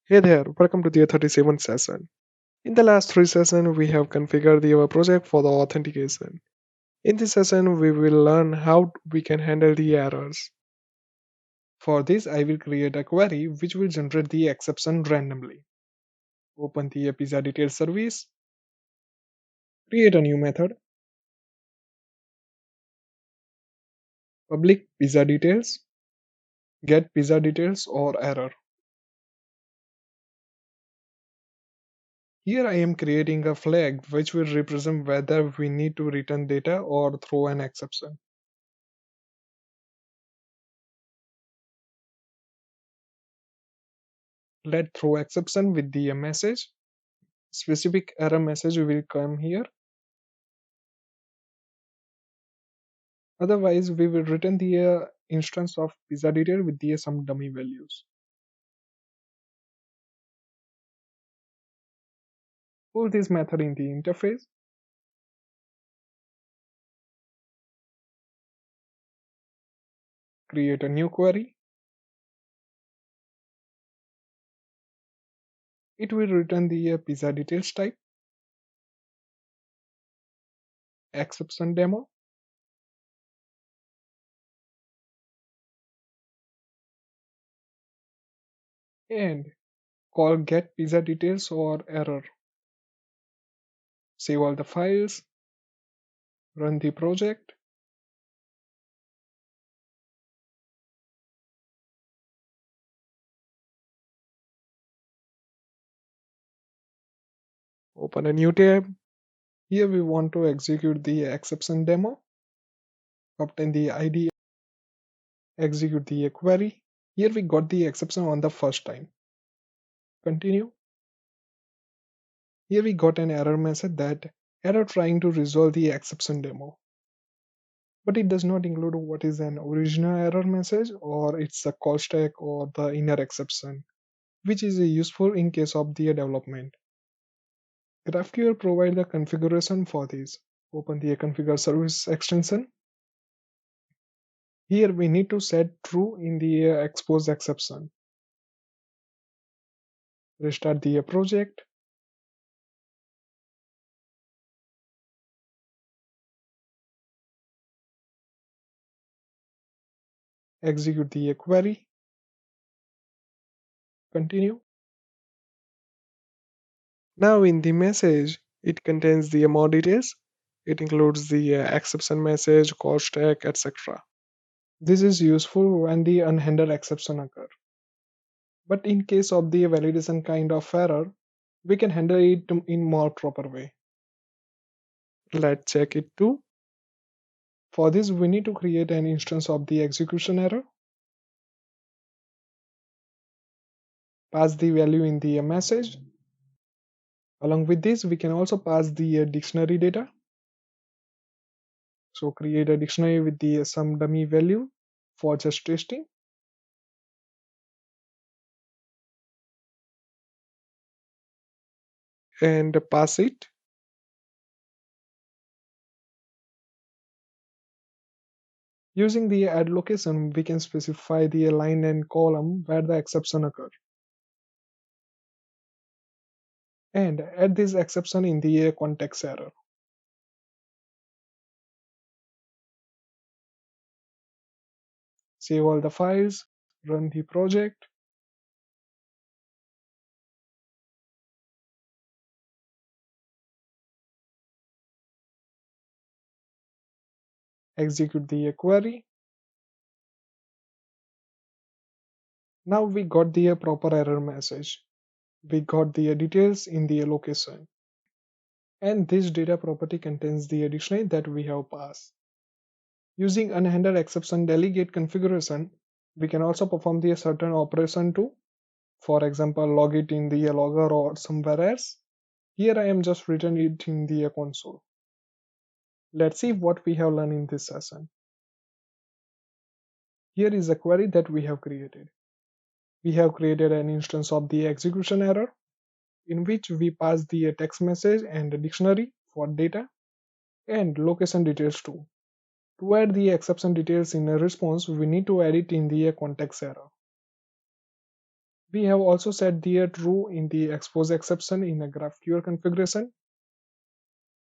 Hey there, welcome to the 37th session. In the last three sessions, we have configured our project for the authentication. In this session, we will learn how we can handle the errors. For this, I will create a query which will generate the exception randomly. Open the pizza details service, create a new method, public pizza details, get pizza details or error. Here I am creating a flag which will represent whether we need to return data or throw an exception. Let throw exception with the message. Specific error message will come here. Otherwise, we will return the instance of pizza detail with the some dummy values. Pull this method in the interface. Create a new query. It will return the pizza details type, exception demo, and call get pizza details or error. Save all the files, run the project, open a new tab. Here we want to execute the exception demo, obtain the ID, execute the query. Here we got the exception on the first time. Continue. Here we got an error message that error trying to resolve the exception demo. But it does not include what is an original error message or it's a call stack or the inner exception, which is useful in case of the development. GraphQL provides the configuration for this. Open the configure service extension. Here we need to set true in the expose exception. Restart the project. Execute the query. Continue. Now in the message, it contains the more details. It includes the exception message, call stack, etc. This is useful when the unhandled exception occur. But in case of the validation kind of error, we can handle it in more proper way. Let's check it too. For this, we need to create an instance of the execution error, pass the value in the message. Along with this, we can also pass the dictionary data. So create a dictionary with the some dummy value for just testing. And pass it. Using the add location, we can specify the line and column where the exception occur. And add this exception in the context error. Save all the files, run the project, execute the query. Now we got the proper error message. We got the details in the location. And this data property contains the dictionary that we have passed. Using unhandled exception delegate configuration, we can also perform the certain operation too. For example, log it in the logger or somewhere else. Here I am just written it in the console. Let's see what we have learned in this session. Here is a query that we have created. We have created an instance of the execution error in which we pass the text message and the dictionary for data and location details too. To add the exception details in a response, we need to add it in the context error. We have also set the true in the expose exception in a GraphQL configuration.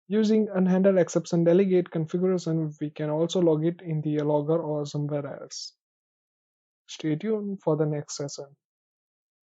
Using unhandled exception delegate configuration, we can also log it in the logger or somewhere else. Stay tuned for the next session.